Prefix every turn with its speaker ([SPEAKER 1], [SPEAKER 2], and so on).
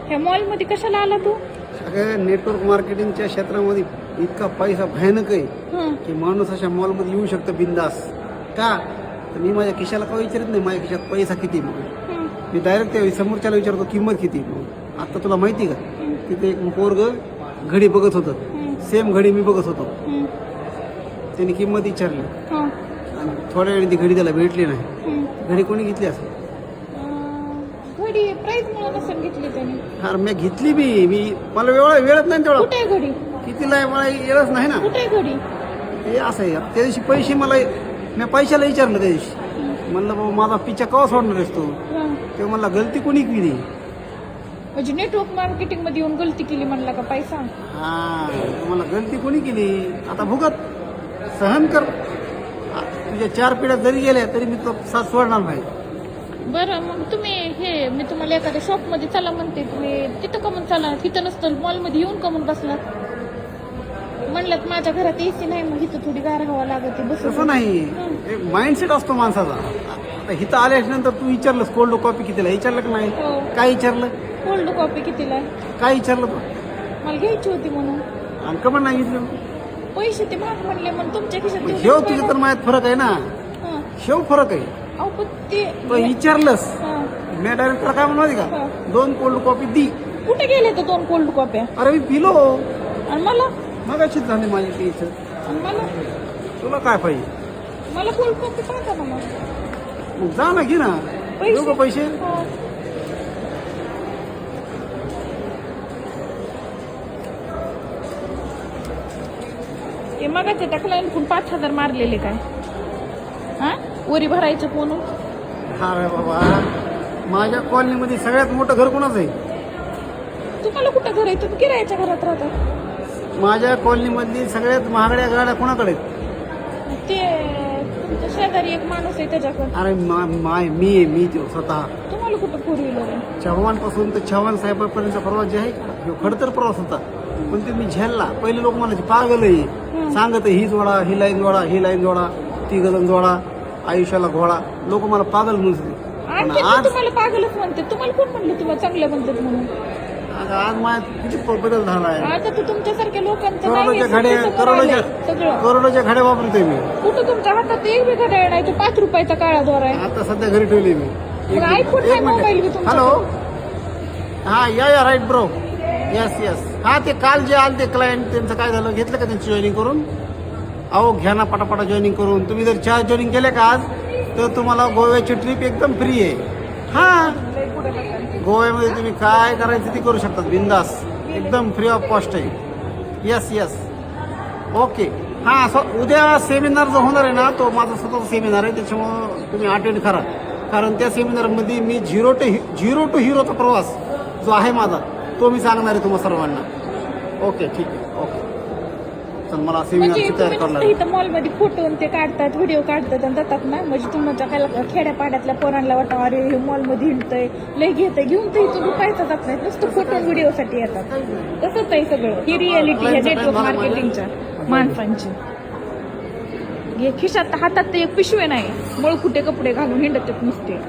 [SPEAKER 1] ह्या मॉल मध्ये कशाला आला तू?
[SPEAKER 2] सगळ्या नेटवर्क मार्केटिंगच्या क्षेत्रामध्ये इतका पैसा भयानक आहे
[SPEAKER 1] हं.
[SPEAKER 2] की माणूस अशा मॉलमध्ये येऊ शकतो बिंदास. का तर मी माझ्या खिशाला का विचारत नाही माझ्या खिशात पैसा किती म्हणून.
[SPEAKER 1] हं.
[SPEAKER 2] मी डायरेक्ट त्या समोरच्याला विचारतो किंमत किती म्हणून. आता तुला माहिती का तिथे एक पोरग घडी बघत होतं, सेम घडी मी बघत होतो.
[SPEAKER 1] हं.
[SPEAKER 2] त्याने किंमत विचारली
[SPEAKER 1] हं.
[SPEAKER 2] आणि थोड्या वेळी ती घडी त्याला भेटली नाही.
[SPEAKER 1] हं.
[SPEAKER 2] घडी कोणी घेतली असेल?
[SPEAKER 1] घडी प्राइस मुळे नसेल घेतली त्याने.
[SPEAKER 2] अरे मी घेतली मी मला वेळच नाही तेवढा.
[SPEAKER 1] कुठे आहे घडी?
[SPEAKER 2] कितीला आहे मला येळच नाही ना.
[SPEAKER 1] कुठे आहे घडी?
[SPEAKER 2] हे असं आहे त्या दिवशी पैसे मला मी पैशाला विचारलं त्या दिवशी. म्हणलं बाबा माझा पिच्छा कवा सोडणार आहेस तू?
[SPEAKER 1] हं.
[SPEAKER 2] तेव्हा मला गलती कोणी केली?
[SPEAKER 1] म्हणजे नेटवर्क मार्केटिंग मध्ये येऊन गलती केली म्हणला का पैसा?
[SPEAKER 2] हा मला गलती कोणी केली? आता भुगत सहन कर. तुझ्या 4 पिढ्या जरी गेल्या तरी मी तो साथ सोडणार नाही.
[SPEAKER 1] बरं मग तुम्ही हे मी तुम्हाला एखाद्या शॉप मध्ये चला म्हणते, तुम्ही तिथं कमून चला, तिथं नसतं मॉल मध्ये येऊन कमून बसला. म्हणलं माझ्या घरात एसी नाही, मग इथं थोडी गार हवा लागते बस.
[SPEAKER 2] तसं नाही, एक माइंडसेट असतो माणसाचा. आता इथं आल्यानंतर तू विचारलंस कोल्ड कॉफी कितीला, विचारलं का नाही?
[SPEAKER 1] हो.
[SPEAKER 2] काय विचारलं?
[SPEAKER 1] कोल्ड कॉफी कितीला आहे?
[SPEAKER 2] काय विचारलं तू?
[SPEAKER 1] मला घ्यायची होती म्हणून.
[SPEAKER 2] आणि कमन नाही घेतलं?
[SPEAKER 1] पैसे ते महाग म्हणले म्हणून तुमच्या खिशात देऊन
[SPEAKER 2] शेव तुझ्या तर माझ्यात फरक आहे ना.
[SPEAKER 1] हं.
[SPEAKER 2] शेव फरक आहे.
[SPEAKER 1] अहो पण ते
[SPEAKER 2] पण विचारलंस
[SPEAKER 1] हं.
[SPEAKER 2] मी डायरेक्ट काय म्हणून माहिती का?
[SPEAKER 1] हं.
[SPEAKER 2] 2 कोल्ड कॉफी दी.
[SPEAKER 1] कुठे गेले तर 2 कोल्ड कॉफ्या?
[SPEAKER 2] अरे मी पिलो
[SPEAKER 1] आणि मला
[SPEAKER 2] मगाशीच झाली माझी टीच.
[SPEAKER 1] आणि मला
[SPEAKER 2] तुला काय पाहिजे?
[SPEAKER 1] मला कोल्ड कॉफी पाहता ना मग.
[SPEAKER 2] मग जा ना घे ना. देऊ का पैसे?
[SPEAKER 1] हो. ते मगाच्या त्या क्लायंटकडून 5,000 मारलेले काय? हा वरी भरायचं कोण?
[SPEAKER 2] हा रे बाबा, माझ्या कॉलनीमध्ये सगळ्यात मोठं घर कोणाचं आहे?
[SPEAKER 1] तुम्हाला कुठं घर आहे? तुम्ही किरायाच्या घरात राहता.
[SPEAKER 2] माझ्या कॉलनीमधली सगळ्यात महागड्या गाड्या कोणाकडे आहेत?
[SPEAKER 1] ते तुमच्या शेजारी एक माणूस आहे त्याच्याकडे.
[SPEAKER 2] अरे मी तो स्वतः
[SPEAKER 1] तुम्हाला कुठं 4 व्हीलर आहे?
[SPEAKER 2] चव्हाण पासून तर चव्हाण साहेबांपर्यंतचा प्रवास जे आहे ह्यो खडतर प्रवास होता. पण ते मी झेलला. पहिले लोक मला पागल आहे सांगत ही जोडा, ही लाईन जोडा, ही लाईन जोडा, ती गजन जोडा, आयुष्याला घोडा. लोक मला पागल म्हणते. पण
[SPEAKER 1] आणखी
[SPEAKER 2] आज
[SPEAKER 1] तुम्हाला पागलच म्हणते. तुम्हाला कोण म्हणलं तुम्हाला चांगलं म्हणतात म्हणून?
[SPEAKER 2] आज माझ्यात किती बदल झाला आहे.
[SPEAKER 1] आता तू तुमच्यासारख्या लोकांचं नाही
[SPEAKER 2] करोडोच्या
[SPEAKER 1] आहे,
[SPEAKER 2] घड्या
[SPEAKER 1] समोर आलंय सगळं.
[SPEAKER 2] करोडोच्या घड्या वापरतोय मी.
[SPEAKER 1] कुठं तुमच्या हातात एक बी घड्याळ नाही, तो 5 रुपयाचा काळा दोरा आहे.
[SPEAKER 2] आता सध्या घरी ठेवली मी.
[SPEAKER 1] मग आयफोन नाही, मोबाईल बी तुमचा.
[SPEAKER 2] हॅलो, हा या राईट ब्रो. येस हा ते काल जे आले ते क्लायंट त्यांचं काय झालं, घेतलं का त्यांची जॉईनिंग करून? अहो घ्या ना पटापटा जॉईनिंग करून. तुम्ही जर 4 जॉईनिंग केले का आज तर तुम्हाला गोव्याची ट्रिप एकदम फ्री आहे. हा गोव्यामध्ये तुम्ही काय करायचं ते करू शकतात बिंदास, एकदम फ्री ऑफ कॉस्ट आहे. Yes okay. हा उद्या सेमिनार जो होणार आहे ना तो माझा स्वतःचा सेमिनार आहे, त्याच्यामुळं तुम्ही अटेंड करा. कारण त्या सेमिनारमध्ये मी झिरो टू हिरोचा प्रवास जो आहे माझा तो मी सांगणार आहे तुम्हा सर्वांना. ओके ठीक आहे. ओके चल मला सेमिनारची तयारी करणार.
[SPEAKER 1] इथं मॉलमध्ये फोटो ते काढतात, व्हिडिओ काढतात आणि जातात ना. म्हणजे तुमच्या काय खेड्यापाड्यातल्या पोरांना वाटतं अरे हे मॉलमध्ये हिंडतंय, लय घेतंय, घेऊन तर इथं रुपायचं जात नाही, नुसतं फोटो व्हिडिओसाठी येतात. तसंच आहे सगळं. ही रियालिटी आहे नेटवर्क मार्केटिंगच्या माणसांची. हे खिशात हातात तर एक पिशवे नाही, मळकुटे कपडे घालून हिंडतात नुसते.